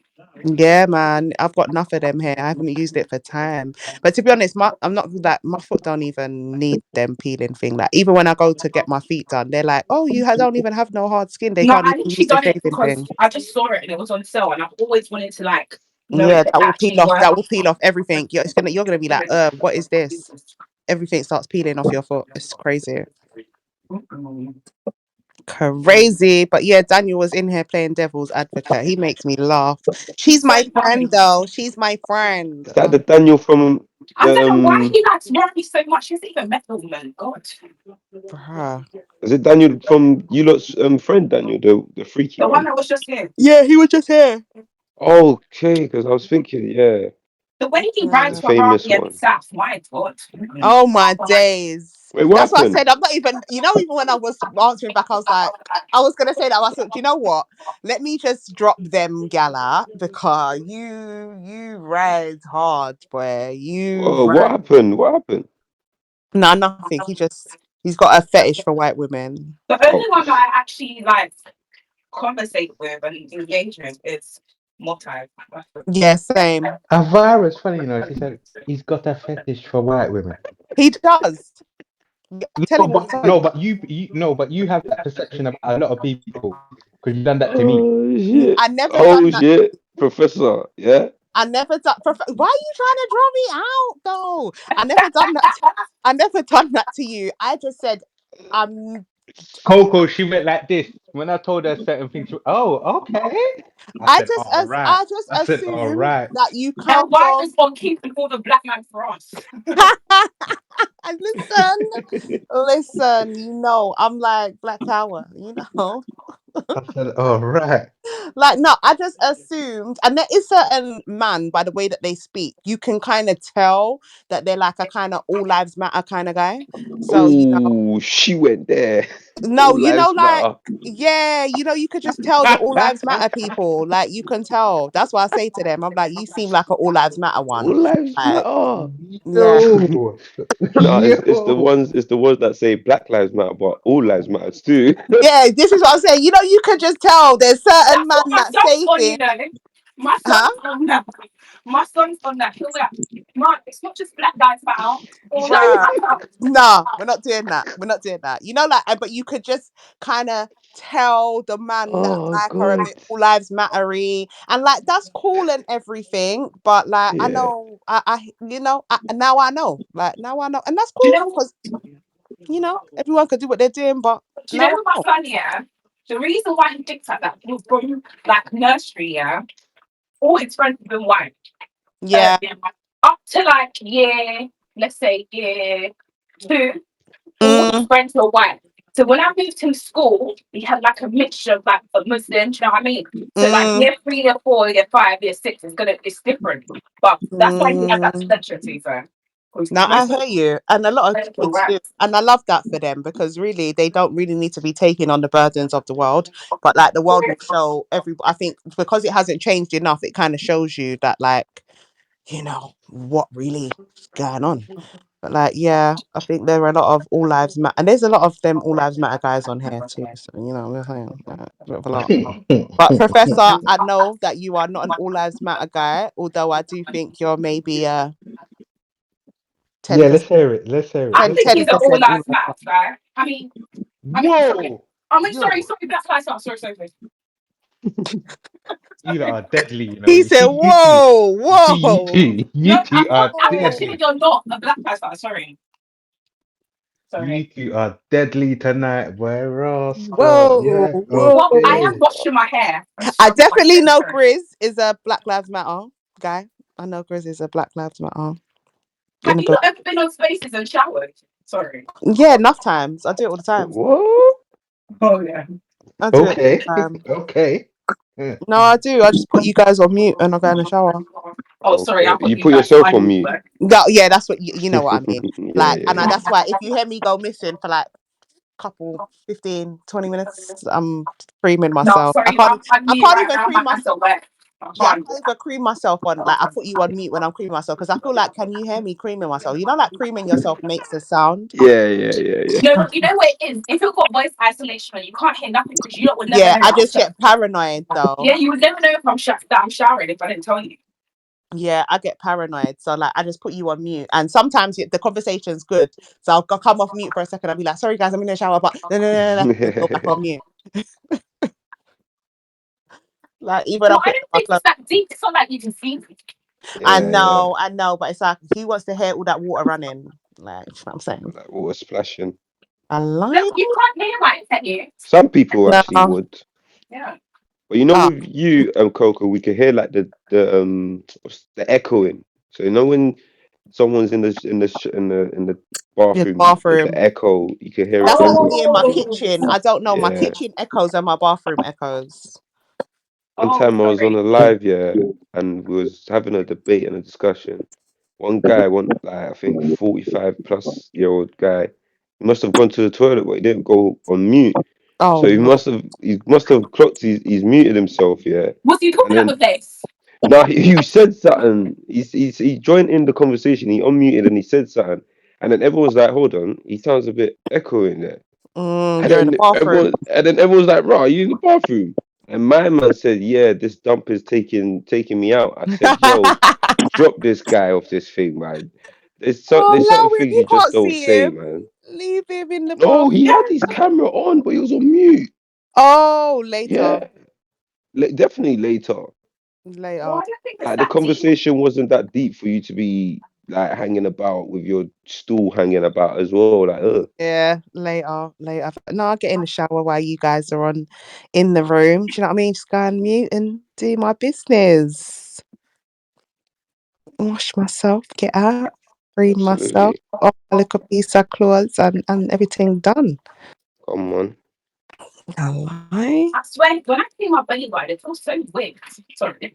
Yeah, man. I've got enough of them here. I haven't used it for time. But to be honest, I'm not like my foot don't even need them peeling thing. Like even when I go to get my feet done, they're like, "Oh, don't even have no hard skin. They No, can't I even literally use the done it shaving because thing." I just saw it and it was on sale, and I've always wanted to like know Yeah, if it that will peel actually off. That will works. peel off everything. You're gonna be like, what is this? Everything starts peeling off your foot. It's crazy. Crazy. But yeah, Daniel was in here playing devil's advocate. He makes me laugh. She's my friend though. She's my friend. Is that the Daniel from I the don't know why he likes Robbie so much. He's even metal man. God. Bruh. Is it Daniel from you lot's friend Daniel, the freaky The one one? that was just here. Yeah, he was just here. Okay, because I was thinking, yeah, The way he the rides Yeah. for famous Robbie and one. Saf, my God. Oh my days. Wait, what That's what I happened? said. I'm not even, even when I was answering back, I was like, I was gonna say that. I said, do you know what? Let me just drop them gala because you ride hard, boy. You Whoa, what ride. happened? What happened? Nah, nothing. He's got a fetish for white women. The only Oh, one that I actually like conversate with and engage with is Motai. Yeah, same. Avara's funny, you know. She said he's got a fetish for white women. He does. Yeah, tell No, him what he but told no, you. but you no, but you have that perception about a lot of people because you done that to me. oh shit! I never Oh done that. shit, Professor. Yeah. I never done. Why are you trying to draw me out though? I never done that. I never done that to you. I just said, I'm. Coco, she went like this when I told her certain things. Oh, okay. I said, all right. I just I said, all assumed right. that you Now, kind why of. is on keeping all the black man for us? And listen. I'm like Black Tower. I said, all right. Like no, I just assumed, and there is certain man by the way that they speak, you can kind of tell that they're like a kind of all lives matter kind of guy. So Oh, she went there. no, All lives like matter. yeah, you could just tell the all lives matter people. Like you can tell. That's what I say to them. I'm like, you seem like an all lives matter All one. lives Like matter. yeah, Yo, No, yo. it's the ones that say Black Lives Matter, but all lives matter too. yeah. This is what I'm saying. You could just tell there's certain That's man what my that son's say on, things, you know. My huh? son's on that. My son's on that. He'll be like, Mark, it's not just black guys matter. All lives Bruh. matter. No, we're not doing that. We're not doing that. But you could just kind of tell the man that Oh like are a God. bit all lives mattery, and like that's cool and everything. But like I Yeah. know, now I know, and that's Do you cool know? because everyone could do what they're doing, but Do you now know I what my know. son? Yeah. The reason why he thinks like that was from like nursery. Yeah. All his friends have been white. Yeah. Up to like year, let's say year 2, all his Mm, friends were white. So when I moved to school, we had like a mixture of like of Muslims, you know what I mean? So like mm, year 3, year 4, year 5, year 6 it's different. But that's why he had that mm. perception to be fair. Because Now I most of hear you, and a lot of the were kids white. do, and I love that for them because really they don't really need to be taking on the burdens of the world, but like the world will show every. I think because it hasn't changed enough, it kind of shows you that like what really is going on. But like yeah, I think there are a lot of all lives matter, and there's a lot of them all lives matter guys on here too. So we're saying a lot. But Professor, I know that you are not an all lives matter guy, although I do think you're maybe 10%. Yeah, let's hear it. Let's hear it. I Let's think hear he's it. an all 10% all lives lives matter guy. I mean, sorry. Whoa, Sorry, yo, Black Lives Matter. Sorry. you lot are deadly. You know. He You said, see, you two, "Whoa, you see, whoa, No, you two are I'm not whoa." saying deadly. you're not a Black Lives Matter. You Sorry. two are deadly tonight, boy. Roscoe, Whoa, yeah, Well, I okay. am whoa. washing my hair and I scrubbing my definitely know center. Grizz is a Black Lives Matter guy. I know Grizz is a Black Lives Matter. In Have a you black. not ever been on spaces and showered? Sorry. Yeah, enough times. I do it all the time. What? Oh yeah. I do it Okay, all the time. okay. Yeah. No, I do. I just put you guys on mute and I go in the shower. Oh, sorry. I Okay. thought You you put guys yourself on finally mute. work. No, yeah, that's what you know what I mean. Yeah, Like, yeah, and yeah. that's why if you hear me go missing for like couple 15, 20 minutes, I'm creaming No, myself. sorry. I'm I mute can't right even now. My cream hands myself. are wet. I Yeah, I can't. can't even cream myself on like I put you on mute when I'm creaming myself because I feel like can you hear me creaming myself? Like creaming yourself makes a sound. Yeah, yeah, yeah, yeah. You know what it is? If you've got voice isolation and you can't hear nothing because you would never Yeah, know I I'm just get paranoid Yeah, though. you would never know if that I'm showering if I didn't tell you. Yeah, I get paranoid. So like I just put you on mute. And sometimes the conversation's good. So I'll come off mute for a second. I'll be like, sorry guys, I'm in the shower, but no, no, no, no, no. And go back on mute. Like even I Well, I put don't my think clothes. it's that deep. It's not like you can see me. Yeah, yeah. I know, but it's like who wants to hear all that water running? Like, you know what I'm saying? Like water splashing. A line? You can't hear right, can you? Some people actually No. would. Yeah. But you know, Ah. with you, Coco, we can hear like the echoing. So you know when someone's in the In the bathroom, the bathroom. echo, you can hear it That's echo. only in my Oh. kitchen. I don't know. My Yeah. kitchen echoes and my bathroom echoes. One Oh, time I was on sorry. a live, yeah, and we was having a debate and a discussion. One guy, like I think 45+ year old guy, he must have gone to the toilet, but he didn't go on mute. Oh So he Lord. must have clocked he's muted himself, yeah. Was you And talking at then the place? no, you said something. He joined in the conversation. He unmuted and he said something. And then everyone was like, "Hold on, he sounds a bit echoing there." And You're in the then bathroom. everyone's like, "Right, are you in the bathroom?" And my man said, "Yeah, this dump is taking me out." I said, "Yo, drop this guy off this thing, man. There's Allow certain him. things You you just can't don't see say, him. man." Leave him in the No, he bathroom. had his camera on, but he was on mute. Oh, later. Yeah, definitely later. Well, Later. I don't think it's Like the that deep. conversation wasn't that deep for you to be like hanging about with your stool hanging about as well. Like, Yeah, later. No, I get in the shower while you guys are on in the room. Do you know what I mean? Just go and mute and do my business. Wash myself, get out, clean myself, absolutely. off a little piece of clothes and everything done. Come on. Hello? I swear, when I see my belly button, it feels so weird. Sorry.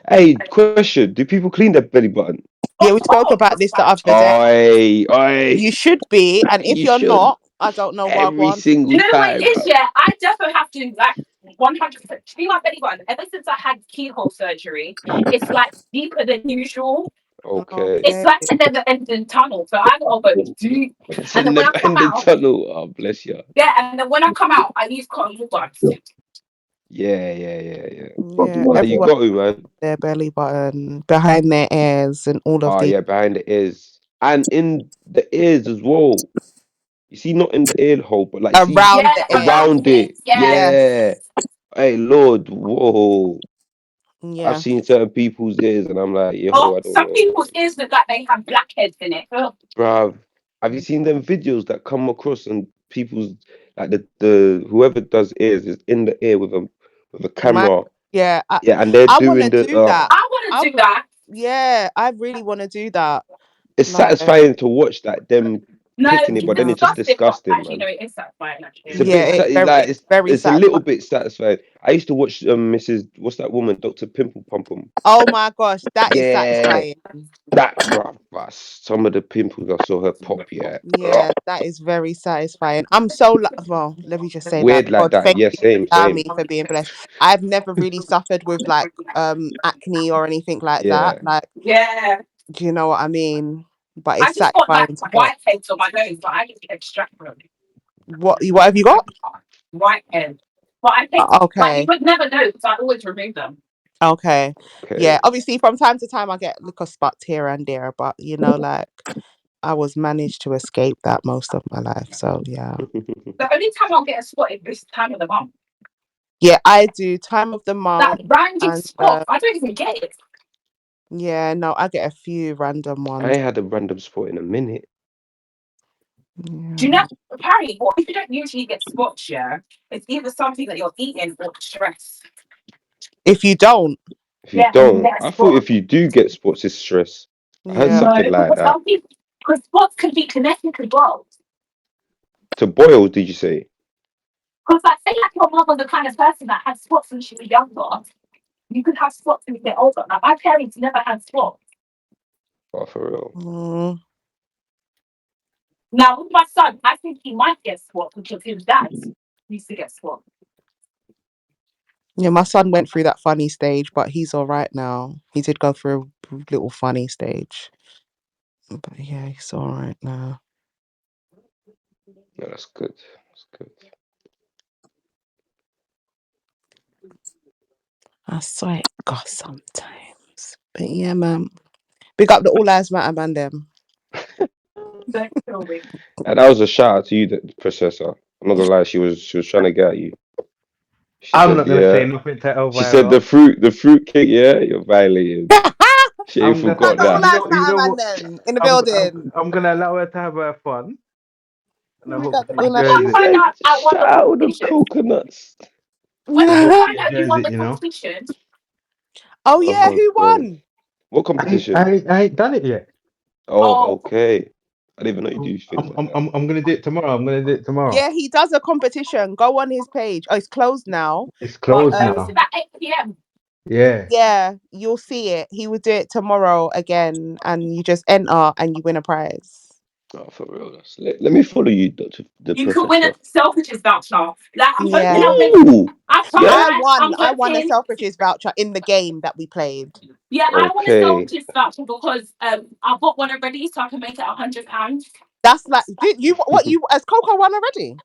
Hey, question: do people clean their belly button? Yeah, Of we spoke about course. this the other day. I You should be, and if you you're should not, I don't know what every one. Do single you know what it time, is? bro. Yeah, I definitely have to like 100% clean my belly button. Ever since I had keyhole surgery, it's like deeper than usual. Okay, It's Okay. like a never ending tunnel. So I gotta go deep. it's a And then when I come never-ending out, tunnel. Oh, bless you. yeah, and then when I come out, I use cotton wool buds. Yeah. Yeah, Nah, you everyone got to, man. their belly button, behind their ears, and all of Oh the yeah, behind the ears and in the ears as well. You see, not in the ear hole, but like, see, around Yeah, the ears. around around it. it. Yeah. Yes. Hey, Lord, whoa. I've Yeah. seen certain people's ears, and I'm like, yo, Oh, I don't some know, people's ears look like they have blackheads in it. Ugh. bruv. Have you seen them videos that come across and people's like the whoever does ears is in the ear with a My camera, yeah. yeah, and they're I want to doing the. do that. I want I to do that. yeah. I really want to do that. It's Like satisfying to watch that them No, hitting it, it's but then yeah. it's just disgusting. But disgusting, actually, man. no, it is satisfying. It's a Actually, Yeah. bit like It's very it's a little satisfying. bit satisfying. I used to watch Mrs. What's that woman, Doctor Pimple Pumpum. Oh my gosh, that is Yeah, satisfying. that bruv, some of the pimples I saw her pop. Yeah, Yeah, that is very satisfying. I'm so well. Let me just say that weird like God, that. thank Yeah, you for same, allowing same. me for being blessed. I've never really suffered with like acne or anything like that. Yeah. Like, yeah. do you know what I mean? But I it's just got like satisfying to watch. whiteheads on my nose, but I just extract them. What have you got? Whiteheads. But I think like you Okay. would never know because I always remove them. Okay. Yeah. Okay. Obviously, from time to time, I get little spots here and there, but like I was managed to escape that most of my life. So yeah. The only time I'll get a spot is this time of the month. Yeah, I do time of the That month, random and spot. I don't even get it. yeah, no, I get a few random I ones. ain't had a random spot in a minute. Do you Yeah. know? Apparently, what if you don't usually get spots? Yeah, it's either something that you're eating or stress. If you don't, If you Yeah, and you don't, get a I thought spot. if you do get spots, it's stress. I heard yeah. No, something like because that. some people, because spots can be connected as well. To boil, did you say? Because like, say like your mum was the kind of person that had spots when she was younger. You could have spots when you get older. Like my parents never had spots. Oh, for real. Mm. Now with my son, I think he might get spots because his dad used to get spots. Yeah, my son went through that funny stage, but he's all right now. He did go through a little funny stage, but yeah, he's all right now. No, that's good. That's good. I saw it got sometimes, but yeah, man. Big up the All Lives Matter man. Them. Don't feel me. And that was a shout out to you, the Processor. I'm not gonna lie, she was trying to get at you. She I'm said, not gonna say yeah. nothing to She said Elvira. the fruit cake, yeah, you're violating. She ain't I'm gonna, Got forgot the All that. Lives you Matter know man. what? Them in the building. I'm gonna allow her to have her fun. I hope That's to see a in a When I jersey. found Said, out I won shout a out the competition, coconuts. when I I hope to oh see found a out you won jersey. the You know, competition, Oh yeah, my who god. won? What competition? I ain't done it yet. Oh, oh, okay. I didn't even know you do things like that. I'm gonna do it tomorrow. I'm gonna do it tomorrow. Yeah, he does a competition. Go on his page. Oh, it's closed now. It's But closed it's now. about 8 p.m. Yeah. yeah, you'll see it. He will do it tomorrow again, and you just enter and you win a prize. Oh, for real. Let me follow you, Doctor the You could win a Professor. Selfridges voucher. Like I'm hoping Yeah. I'll make. Ooh. I, Yeah. I I, won. I'm I won a hoping. Selfridges voucher in the game that we played. Yeah, I want a Okay. Selfridges voucher because I've got one already, so I can make it £100. That's like, did you what you as Coco won already?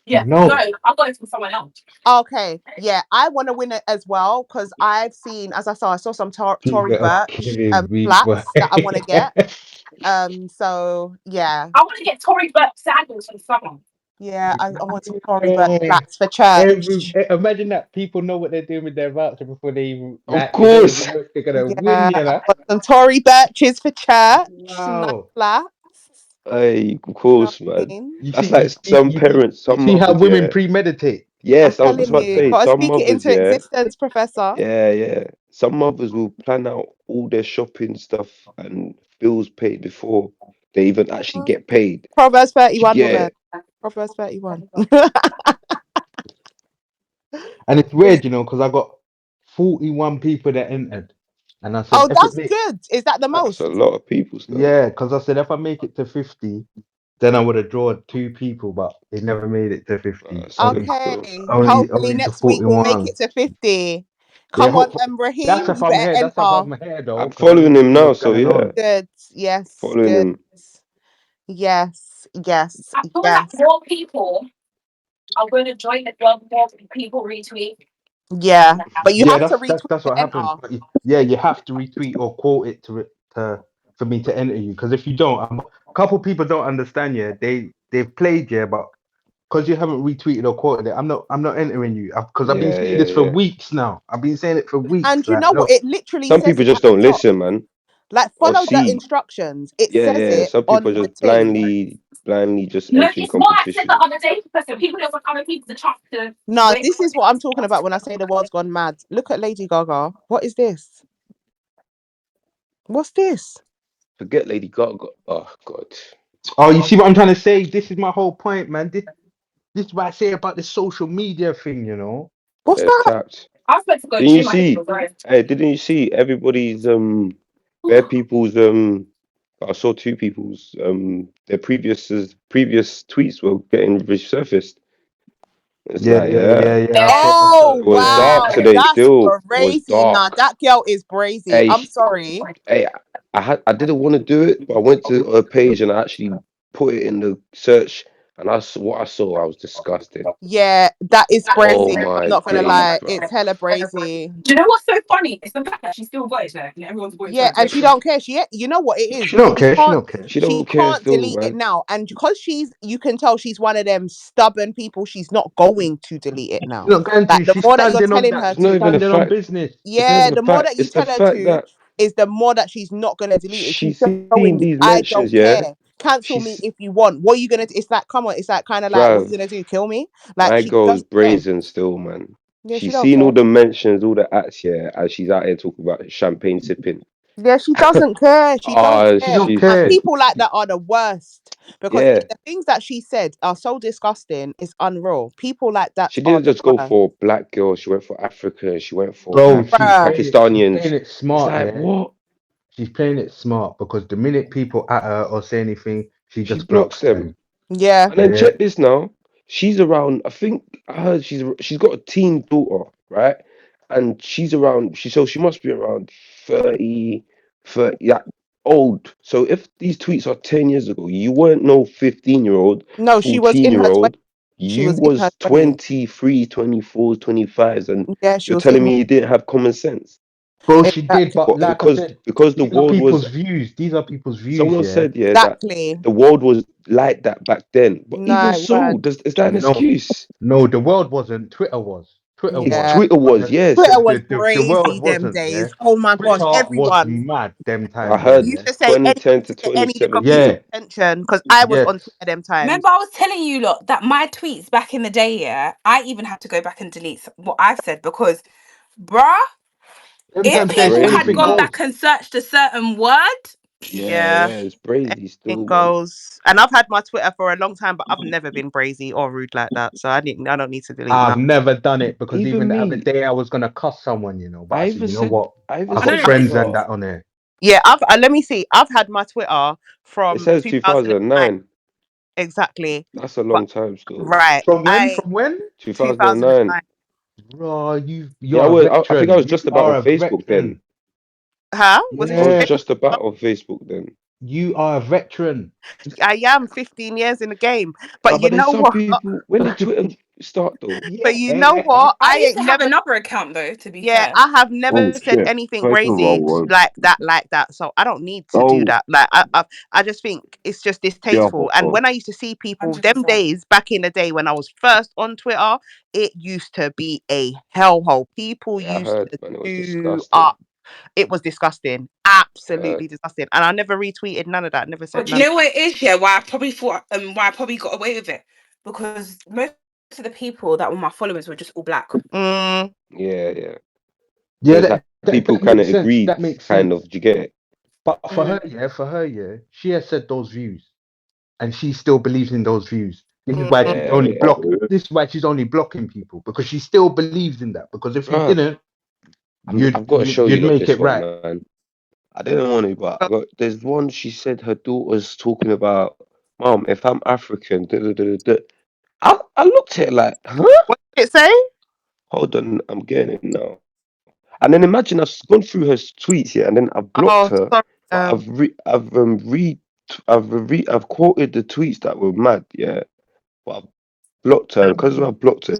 Yeah, no, No. I got it from someone else. Okay, yeah, I want to win it as well because I've seen, as I saw some Keep Tory it up. Burch Give it weak, boy. flats that I want to get. So yeah, I want to get Tory Burch sandals from someone. yeah, I want some Tory Burch Yeah. flats for church. Imagine that people know what they're doing with their voucher before they even Of like they don't even course. look. They're gonna win, Yeah, you I know. want some Tory Birches for church. Some nice Wow. flats. Hey, of You know course, what I man. mean? You That's see, like some parents, you some see how mothers, women yeah. premeditate. Yes, I'm I was just telling about to you, say, gotta some speak it mothers, into yeah. existence, Professor. Yeah, yeah. Some mothers will plan out all their shopping stuff and bills paid before they even actually get paid. Proverbs 31, Yeah. woman. Proverbs 31. And it's weird, you know, because I got 41 people that entered, and I said Oh, if it that's make good. Is that the That's most? a lot of people still. yeah, because I said if I make it to 50, then I would have drawn 2 people, but it never made it to 50. That's good Only still. Okay. only Hopefully only to next week we'll make 41. it to 50. Yeah, Come on, hopefully. Raheem, That's if you I'm better here. That's if enter. I'm here though, I'm because I following need to him see now, what's so going yeah. on. Good. Yes. Following Good. him. Yes. Yes. I feel like Yes. more people are going to join the club, more people retweet. Yeah. But you Yeah, have to that's retweet that's what to happens. enter. But yeah, you have to retweet or quote it to for me to enter you. Because if you don't, a couple people don't understand. Yeah, they've played, yeah, but because you haven't retweeted or quoted it, I'm not entering you. Because I've been Yeah, saying yeah, this for yeah. weeks now. I've been saying it for weeks. And you Like, know what? look, It literally Some says people it just at the don't top. listen, man. Like Or follow the see. instructions. It Yeah, says yeah. it Some people on the just thing. blindly just No, entering it's what I said the competitions. other day, Professor. People don't want other people to chance to No, win. this is what I'm talking about when I say the world's gone mad. Look at Lady Gaga. What is this? What's this? Forget Lady Gaga. Oh God. oh, you see what I'm trying to say? This is my whole point, man. This is what I say about the social media thing. You know, What's They're that? tapped. I was meant to go Didn't you gym. I didn't see? even go. Hey, didn't you see everybody's bare people's I saw two people's their previous tweets were getting resurfaced. It's yeah, like, yeah, yeah, yeah, yeah. I saw Oh it it. was Yeah, dark wow, yeah. today. that's Still was crazy. Nah, dark. that girl is brazy. Hey, I'm sorry. hey, I didn't want to do it, but I went to her page and I actually put it in the search, and what I saw, I was disgusted. Yeah, that is Oh brazy. I'm my not gonna days, lie, bro. it's hella brazy. Do you know what's so funny? It's the fact that she still got it there and everyone's voting for Yeah, her to and take she it. don't care. You know what it is. She don't She care. She can't. don't care. She She don't care can't still, delete it man. now, and because you can tell she's one of them stubborn people. She's not going to delete it She's now. not going Like to. the She's more that you're standing on telling that. her It's not She's even to, the standing on fact. business. It's not yeah, even the the more fact. that you It's the tell her fact to, that is the more that she's not gonna delete it. She's she's seen showing you, these I mentions, don't yeah. care. Cancel me She's if you want. What are you gonna do? It's like, come on, it's like kind of like, what are you bruv. gonna do? Kill me? Like My she girl's doesn't care. brazen still, man. Yeah, she She's don't seen care. all the mentions, all the acts here, as she's out here talking about champagne sipping. Yeah, she doesn't care. She don't Ah, She care. don't she's And care. people like that are the worst because yeah. the things that she said are so disgusting. It's unreal. People like that She are didn't the just go worst. for black girls. She went for Africa. She went for Bro, she's Bruh. playing it. She's playing Pakistanians. it It's smart. like Yeah, what? she's playing it smart because the minute people at her or say anything, she She just blocks blocks them. them. Yeah. And then Yeah. check this now. She's around. I think I heard she's got a teen daughter, right? And she's around. She must be around 30, 30, yeah, old. So if these tweets are 10 years ago, you weren't no 15-year-old, No, she was in her 20s. 14-year-old. She You was in her was 20s. 23, 24, 25s, and Yeah, she you're was telling in me you didn't have common sense. Bro, she did, but exactly. But like I said, because the these are world was people's views. These are people's views, someone yeah. said, yeah, that Exactly. the world was like that back then. But even No, so, is that an No, excuse? no, the world wasn't. Twitter was. Twitter was, Yeah. Twitter but was, yes. Twitter was the world crazy them wasn't. Yeah, days. Oh my gosh, Twitter was everyone. mad them I times. heard You Yeah, just say 2010 anything to to get any little piece of yeah, 2017. attention because I was on yes. Twitter them times. Remember, I was telling you lot that my tweets back in the day, yeah, I even had to go back and delete what I've said because, bruh, Them if That's times says people had anything gone crazy. back goes. and searched a certain word, Yeah, Yeah, yeah, it's crazy it still, man. goes. And I've had my Twitter for a long time, but I've never been brazy or rude like that. So I don't need to delete I've now. never done it because even Even the other me, day I was gonna cuss someone, but I I said, even you know said, what? I even I I got don't said know how it friends and Twitter. feels. that on there. Yeah, I've let me see. I've had my Twitter It from says 2009 2009. exactly. That's a But long time still. right, From when? I From when? 2009. 2009. Bro, Yeah, you're a I think I veteran. was You just about on are a Facebook then. veteran. Huh? Was it I was Yeah, Facebook? just about on Facebook then. you are a veteran. I am 15 years in the game. But No, you but there's know some what? people. When did Twitter start though? But you know Yeah. what? I I used ain't to have never. another account though, to be Yeah, fair. I have never Oh said shit. anything First of brazy all, like that. So I don't need to do oh that. Like I just think it's just yeah, distasteful. And when I used to see people, them 100%. days back in the day when I was first on Twitter, it used to be a hellhole. People Yeah, I used heard, to man. It was do disgusting. up. It was disgusting, I heard. absolutely disgusting. And I never retweeted none of that. Never said But do you none. know what it is? Yeah, why I probably thought, why I probably got away with it because most of the people that were my followers were just all black. Mm, Yeah, yeah. So Yeah, it's like people that kind makes of sense. agreed, That makes kind of. sense. Do you get it? But Mm. for her, yeah, she has said those views, and she still believes in those views. This is why mm, she's Yeah, only yeah. This is why she's only blocking people because she still believes in that. Because if you Bruh, didn't, you'd I've got to show you you'd lot make this it one, right. man. I didn't want to, but there's one she said her daughter's talking about, Mom, if I'm African, da, da, da, da, da." I looked at it like, huh? what did it say? Hold on, I'm getting it now. And then imagine I've gone through her tweets, yeah, and then I've blocked Oh, her, sorry. but I've quoted the tweets that were mad, yeah, but I've blocked her, and because I've blocked her,